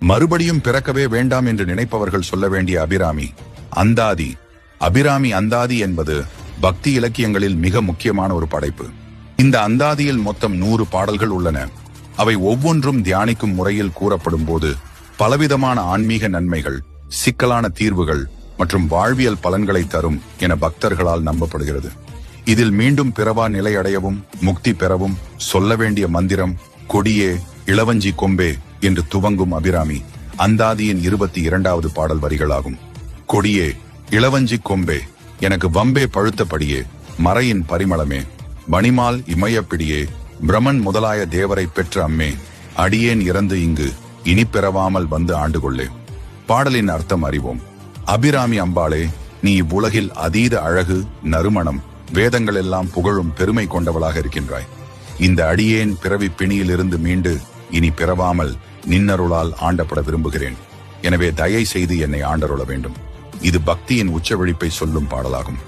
மறுபடியும் பிறக்கவே வேண்டாம் என்று நினைப்பவர்கள் சொல்ல வேண்டிய அபிராமி அந்தாதி. அபிராமி அந்தாதி என்பது பக்தி இலக்கியங்களில் மிக முக்கியமான ஒரு படைப்பு. இந்த அந்தாதியில் மொத்தம் 100 பாடல்கள் உள்ளன. அவை ஒவ்வொன்றும் தியானிக்கும் முறையில் கூறப்படும் போது பலவிதமான ஆன்மீக நன்மைகள், சிக்கலான தீர்வுகள் மற்றும் வாழ்வியல் பலன்களை தரும் என பக்தர்களால் நம்பப்படுகிறது. இதில் மீண்டும் பிறவா நிலை அடையவும் முக்தி பெறவும் சொல்ல வேண்டிய மந்திரம் கொடியே இளவஞ்சி கொம்பே என்று துவங்கும் அபிராமி அந்தாதியின் 22வது பாடல் வரிகளாகும். கொடியே இளவஞ்சி கொம்பே, எனக்கு வம்பே பழுத்தபடியே, மறையின் பரிமளமே, மணிமால் இமயப்பிடியே, பிரமன் முதலாய தேவரை பெற்ற அம்மே, அடியேன் இறந்து இங்கு இனி பெறவாமல் வந்து ஆண்டு கொள்ளே. பாடலின் அர்த்தம் அறிவோம். அபிராமி அம்பாளே, நீ இவ்வுலகில் அதீத அழகு, நறுமணம், வேதங்கள் எல்லாம் புகழும் பெருமை கொண்டவளாக இருக்கின்றாய். இந்த அடியேன் பிறவி பிணியிலிருந்து மீண்டு இனி பிறவாமல் நின்னருளால் ஆண்டப்பட விரும்புகிறேன். எனவே தயை செய்து என்னை ஆண்டருள வேண்டும். இது பக்தியின் உச்ச விழிப்பை சொல்லும் பாடலாகும்.